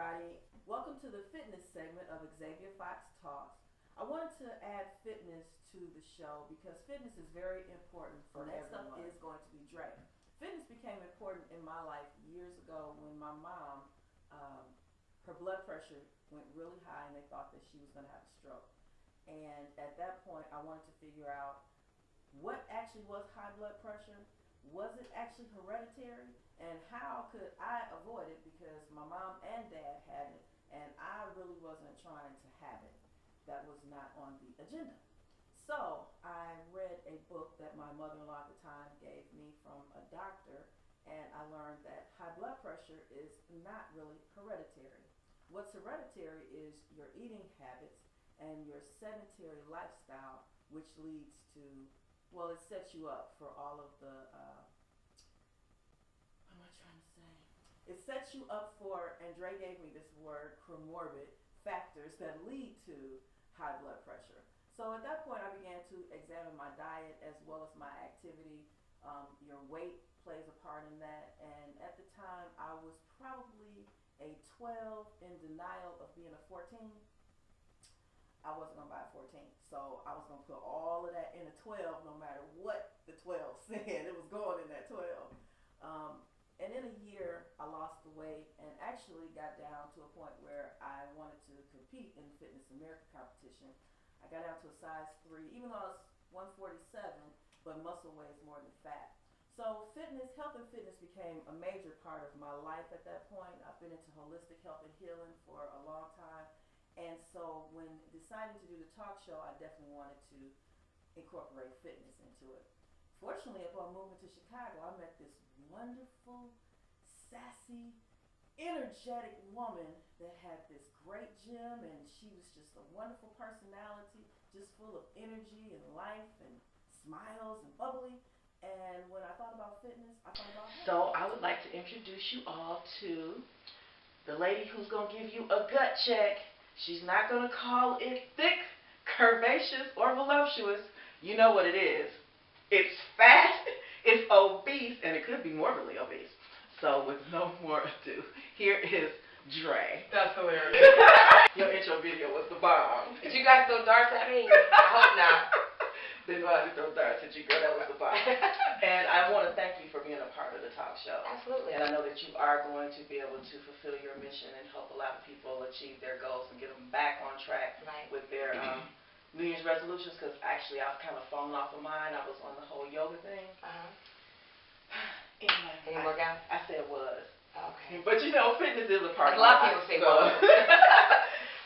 everybody. Welcome to the fitness segment of Xavia Fox Talks. I wanted to add fitness to the show because fitness is very important for everyone. Next up is going to be Dre. Fitness became important in my life years ago when my mom, her blood pressure went really high and they thought that she was going to have a stroke. And at that point, I wanted to figure out what actually was high blood pressure. Was it actually hereditary? And how could I avoid it, because my mom and dad had it, and I really wasn't trying to have it. That was not on the agenda. So I read a book that my mother-in-law at the time gave me from a doctor, and I learned that high blood pressure is not really hereditary. What's hereditary is your eating habits and your sedentary lifestyle, which leads to, well, it sets you up for all of the it sets you up for, and Dre gave me this word, comorbid factors that lead to high blood pressure. So at that point, I began to examine my diet as well as my activity. Your weight plays a part in that. And at the time, I was probably a 12 in denial of being a 14. I wasn't going to buy a 14. So I was going to put all of that in a 12 no matter what the 12 said. It was going in that 12. And in a year, I lost the weight and actually got down to a point where I wanted to compete in the Fitness America competition. I got down to a size 3, even though I was 147, but muscle weighs more than fat. So fitness, health and fitness became a major part of my life at that point. I've been into holistic health and healing for a long time. And so when deciding to do the talk show, I definitely wanted to incorporate fitness into it. Fortunately, upon moving to Chicago, I met this wonderful, sassy, energetic woman that had this great gym, and she was just a wonderful personality, just full of energy and life and smiles and bubbly. And when I thought about fitness, I thought about her. So I would like to introduce you all to the lady who's going to give you a gut check. She's not going to call it thick, curvaceous, or voluptuous. You know what it is. It's fat, it's obese, and it could be morbidly obese. So with no more ado, here is Dre. That's hilarious. Your intro video was the bomb. Did you guys throw darts at me? I hope not. Didn't know how to throw darts at you, girl. That was the bomb. And I want to thank you for being a part of the talk show. Absolutely. And I know that you are going to be able to fulfill your mission and help a lot of people achieve their goals and get them back on track with their New Year's resolutions, because actually I've kind of fallen off of mine. I was on the whole yoga thing. Anyway, didn't work out? I said it was. Okay. But you know, fitness is a part of my life. A lot of people say well.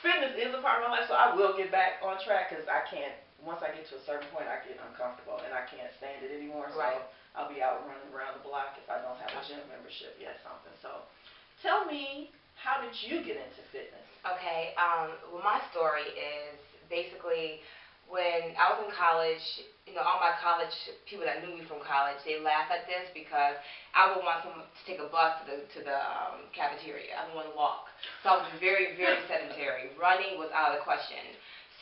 Fitness is a part of my life, so I will get back on track, because I can't, once I get to a certain point, I get uncomfortable and I can't stand it anymore. So I'll be out running around the block if I don't have a gym membership yet, something. So tell me, how did you get into fitness? Okay, well, my story is basically when I was in college, you know, all my college people that knew me from college, they laugh at this because I would want someone to take a bus to the cafeteria. I didn't want to walk. So I was very, very sedentary. Running was out of the question.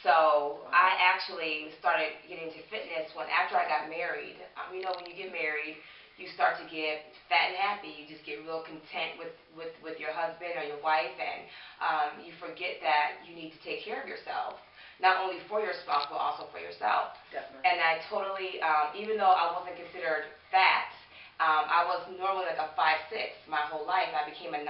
So I actually started getting into fitness after I got married. You know, when you get married, you start to get fat and happy. You just get real content with your husband or your wife, and you forget that you need to take care of yourself. Not only for your spouse, but also for yourself. Definitely. And I totally, even though I wasn't considered fat, I was normally like a 5'6" my whole life. I became a 9'10".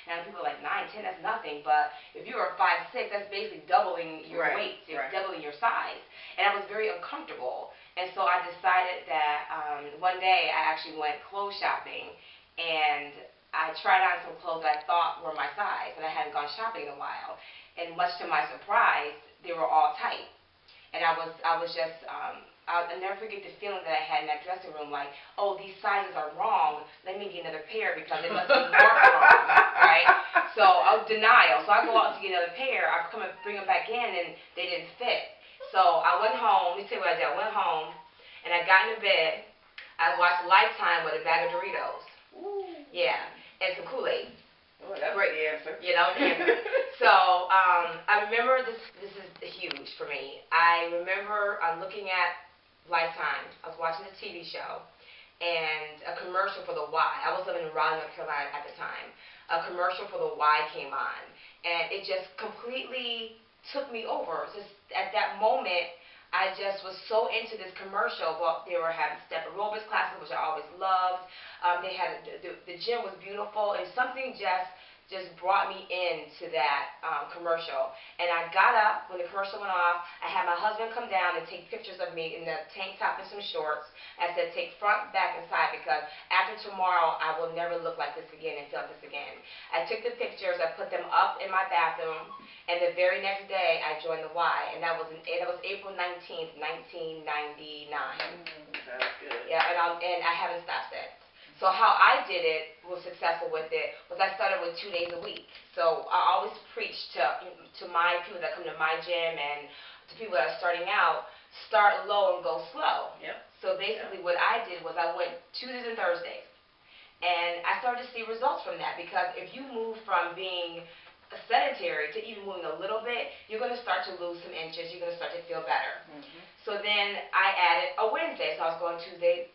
Now people are like, 9'10", that's nothing, but if you were a 5'6", that's basically doubling your weight, doubling your size. And I was very uncomfortable. And so I decided that one day I actually went clothes shopping, and I tried on some clothes that I thought were my size, and I hadn't gone shopping in a while. And much to my surprise, they were all tight. And I was just, I'll never forget the feeling that I had in that dressing room, like, oh, these sizes are wrong, let me get another pair because it must be more wrong, right? So I was denial. So I go out to get another pair, I come and bring them back in, and they didn't fit. So I went home, let me tell you what I did. I went home, and I got into bed, I watched Lifetime with a bag of Doritos. Ooh. Yeah, and some Kool-Aid. Oh, that's great answer. You know, so I remember this is huge for me. I remember looking at Lifetime. I was watching a TV show and a commercial for the Y. I was living in Raleigh, North Carolina at the time. a commercial for the Y came on, and it just completely took me over. Just at that moment, I just was so into this commercial. Well, they were having step aerobics classes, which I always loved. They had the gym was beautiful, and something just brought me into that commercial. And I got up when the commercial went off. I had my husband come down and take pictures of me in the tank top and some shorts. I said, take front, back, and side, because after tomorrow, I will never look like this again and feel like this again. I took the pictures, I put them up in my bathroom, and the very next day, I joined the Y, and that was April 19th, 1999. That's good. Yeah, and I haven't stopped since. So how I did it, was successful with it, was I started with 2 days a week. So I always preach to my people that come to my gym and to people that are starting out, start low and go slow. Yep. So basically what I did was I went Tuesdays and Thursdays. And I started to see results from that, because if you move from being sedentary to even moving a little bit, you're going to start to lose some inches, you're going to start to feel better. So then I added a Wednesday, so I was going Tuesday,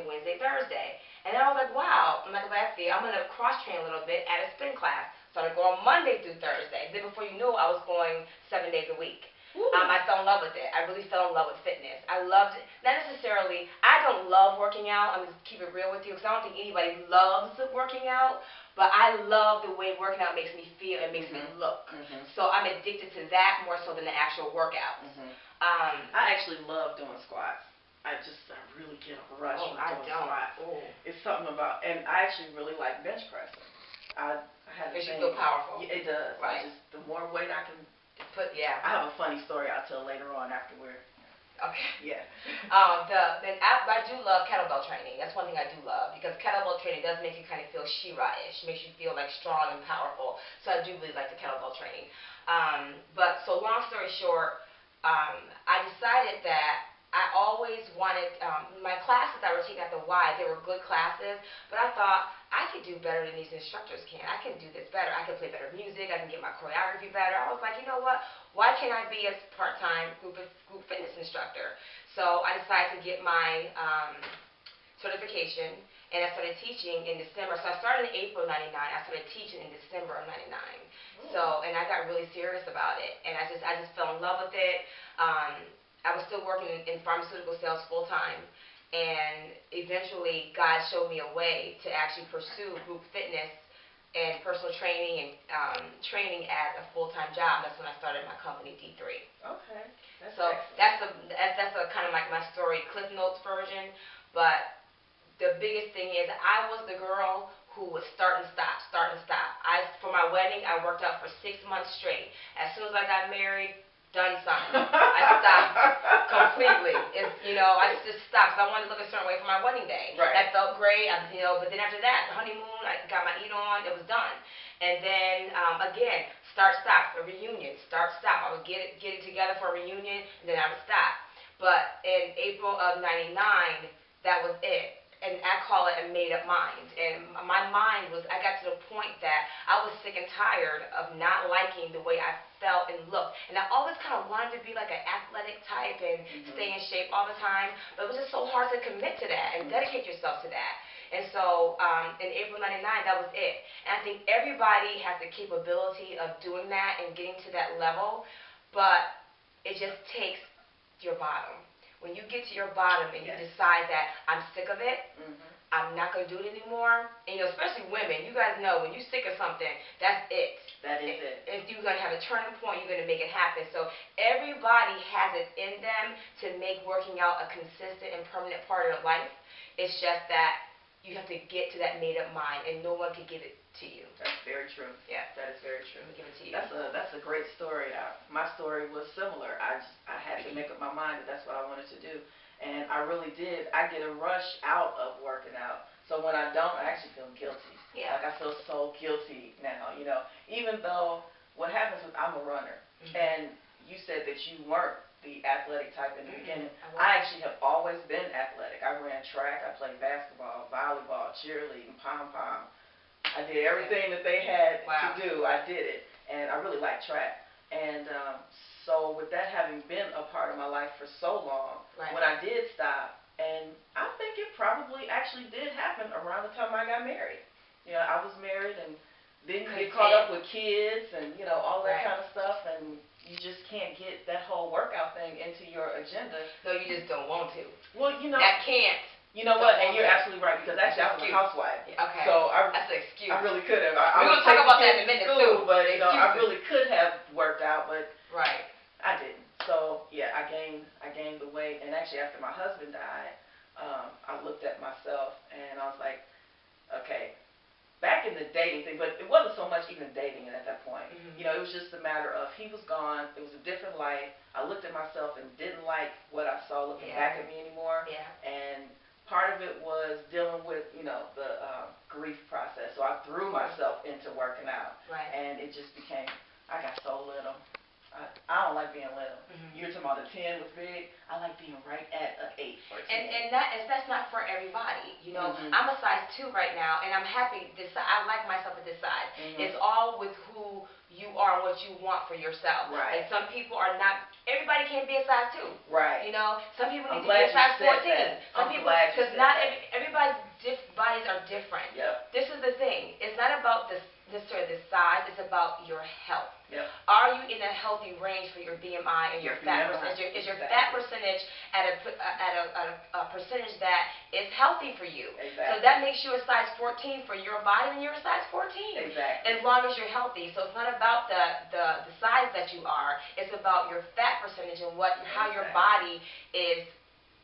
Wednesday, Thursday. And then I was like, wow, I'm like, let's see, I'm going to cross-train a little bit, add a spin class. Started going Monday through Thursday. Then before you knew it, I was going 7 days a week. I fell in love with it. I really fell in love with fitness. I loved it. Not necessarily, I don't love working out. I'm going to keep it real with you, because I don't think anybody loves working out. But I love the way working out makes me feel and makes me look. So I'm addicted to that more so than the actual workout. I actually love doing squats. I really get a rush from doing squats. It's something about, and I actually really like bench pressing. I had Makes you feel powerful. Yeah, it does. Right. The more weight I can put, yeah. I have a funny story I'll tell later on after we're. Okay. Yeah. I do love kettlebell training. That's one thing I do love, because kettlebell training does make you kind of feel She-Ra-ish, makes you feel like strong and powerful. So I do really like the kettlebell training. So long story short, I decided that I always wanted, my classes that I were taking at the Y, they were good classes, but I thought, I could do better than these instructors can. I can do this better. I can play better music. I can get my choreography better. I was like, you know what? Why can't I be a part-time group fitness instructor? So I decided to get my certification, and I started teaching in December. So I started in April '99. I started teaching in December of '99. So, and I got really serious about it, and I just fell in love with it. I was still working in pharmaceutical sales full-time, and eventually God showed me a way to actually pursue group fitness and personal training and training as a full-time job. That's when I started my company, D3. Okay. That's a kind of like my story, Cliff Notes version. But the biggest thing is I was the girl who would start and stop. For my wedding, I worked out for 6 months straight. As soon as I got married, done something. I stopped completely. I just stopped, because I wanted to look a certain way for my wedding day. Right. That felt great, but then after that, the honeymoon, I got my eat on, it was done. And then, again, start, stop, a reunion, start, stop. I would get it together for a reunion, and then I would stop. But in April of '99, that was it. And I call it a made-up mind. And my mind was, I got to the point that I was sick and tired of not liking the way I felt and looked. And I always kind of wanted to be like an athletic type and stay in shape all the time. But it was just so hard to commit to that and dedicate yourself to that. And so in April '99, that was it. And I think everybody has the capability of doing that and getting to that level. But it just takes your bottom. When you get to your bottom and you decide that I'm sick of it, I'm not going to do it anymore, and especially women, you guys know when you're sick of something, that's it. That is it. If you're going to have a turning point, you're going to make it happen. So everybody has it in them to make working out a consistent and permanent part of their life. It's just that you have to get to that made-up mind, and no one can give it to you. That's very true. Yeah. That is very true. Let me give it to you. That's a great story. My story was similar. I had to make up my mind that that's what I wanted to do. And I really did. I get a rush out of working out. So when I don't, I actually feel guilty. Yeah. Like I feel so guilty now, Even though what happens is I'm a runner. And you said that you weren't the athletic type in the beginning. I actually have always been athletic. I ran track, I played basketball, volleyball, cheerleading, pom-pom. I did everything that they had to do. I did it. And I really like track. And so with that having been a part of my life for so long, when I did stop, and I think it probably actually did happen around the time I got married. I was married, and then you get caught up with kids and, you know, all that kind of stuff, and you just can't get that whole workout thing into your agenda. No, you just don't want to. Well, you know. That can't. You know what? And you're absolutely right, because actually I was a housewife. Okay. So that's an excuse. I really could have. We're going to talk about that in a minute, too. But, you know, I really could have worked out, but right. I didn't. So, yeah, I gained the weight. And actually, after my husband died, I looked at myself, and I was like, okay, back in the dating thing, but it wasn't so much even dating at that point. Mm-hmm. You know, it was just a matter of he was gone. It was a different life. I looked at myself and didn't like what I saw looking back at me anymore. Yeah. And part of it was dealing with, you know, the grief process. So I threw myself into working out. Right. And it just became, I got so little. I don't like being little. Mm-hmm. You're talking about a 10 was big. I like being right at an 8 or 10. And that's not for everybody. You know, I'm a size 2 right now, and I'm happy. I like myself at this size. It's all with who you are and what you want for yourself. Right. And some people are not. Everybody can't be a size 2. Right. You know, some people need to be a size 14. Some people, because not everybody's bodies are different. Yep. This is the thing. It's not about necessarily the size. It's about your health. Yep. Are you in a healthy range for your BMI and your fat percentage? Is your fat percentage at a percentage that is healthy for you? Exactly. So that makes you a size 14 for your body, and you're a size 14. Exactly. As long as you're healthy. So it's not about the size that you are. It's about your fat percentage and how your body is.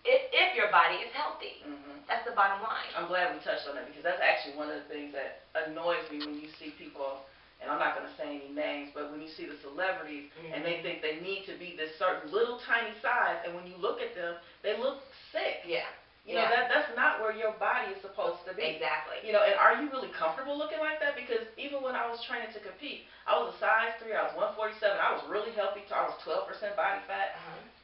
If your body is healthy. That's the bottom line. I'm glad we touched on that, because that's actually one of the things that annoys me when you see people, and I'm not going to say any names, but when you see the celebrities and they think they need to be this certain little tiny size, and when you look at them, they look sick. Yeah. You know, that's not where your body is supposed to be. Exactly. You know, and are you really comfortable looking like that? Because even when I was training to compete, I was a size 3, I was 147, I was really healthy, I was 12% body fat.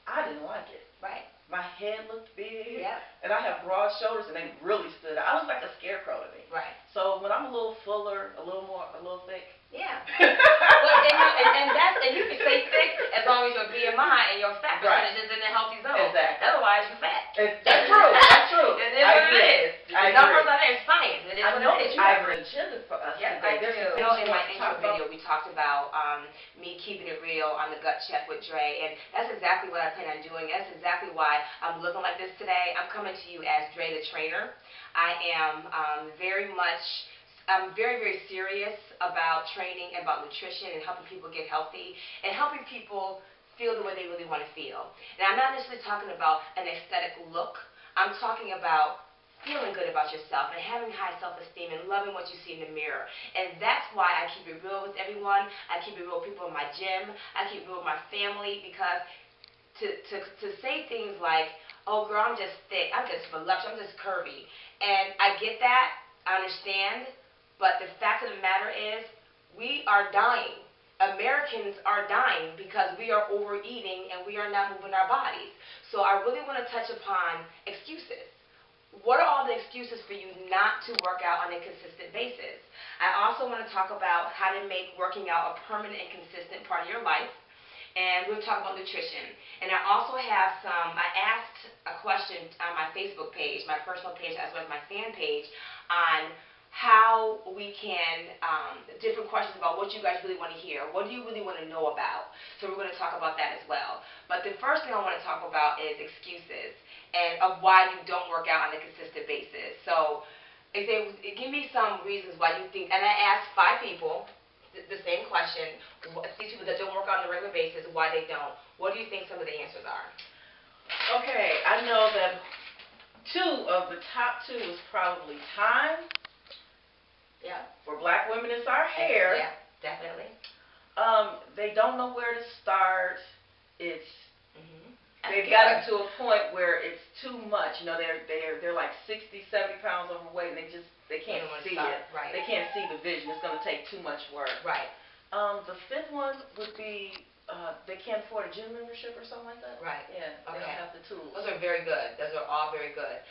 I didn't like it. Right. My head looked big, yep. and I have broad shoulders, and they really stood out. I looked like a scarecrow to me. Right. So when I'm a little fuller, a little thick. Yeah. Well, and you can stay thick as long as your BMI and your fat percentage is in the healthy zone. Exactly. Otherwise, you're fat. That's true. That's true. It is what it is. The numbers are there. It's science. It is what it is. I agree. For us yes, today. I do. You know, in my intro video, we talked about me keeping it real on the gut check with Dre, and that's exactly what I plan on doing. That's exactly why I'm looking like this today. I'm coming to you as Dre the trainer. I am very, very serious about training and about nutrition and helping people get healthy and helping people feel the way they really want to feel. And I'm not necessarily talking about an aesthetic look. I'm talking about feeling good about yourself and having high self-esteem and loving what you see in the mirror. And that's why I keep it real with everyone. I keep it real with people in my gym. I keep it real with my family, because to say things like, oh girl, I'm just thick, I'm just voluptuous, I'm just curvy. And I get that, I understand, but the fact of the matter is, we are dying. Americans are dying because we are overeating and we are not moving our bodies. So I really want to touch upon excuses. What are all the excuses for you not to work out on a consistent basis? I also want to talk about how to make working out a permanent and consistent part of your life. And we'll talk about nutrition. And I also have I asked a question on my Facebook page, my personal page, as well as my fan page, on how we can, different questions about what you guys really want to hear. What do you really want to know about? So we're going to talk about that as well. But the first thing I want to talk about is excuses and of why you don't work out on a consistent basis. So give me some reasons why you think, and I asked 5 people the same question, these people that don't work out on a regular basis, why they don't. What do you think some of the answers are? Okay, I know that 2 of the top 2 is probably time. Yeah. For black women, it's our hair. Yeah, definitely. They don't know where to start. It's they've gotten to a point where it's too much. You know, they're like 60, 70 pounds overweight, and they can't see it. Right. They can't see the vision. It's going to take too much work. Right. The 5th one would be they can't afford a gym membership or something like that. Right. Yeah. They don't have the tools. Those are very good. Those are all very good.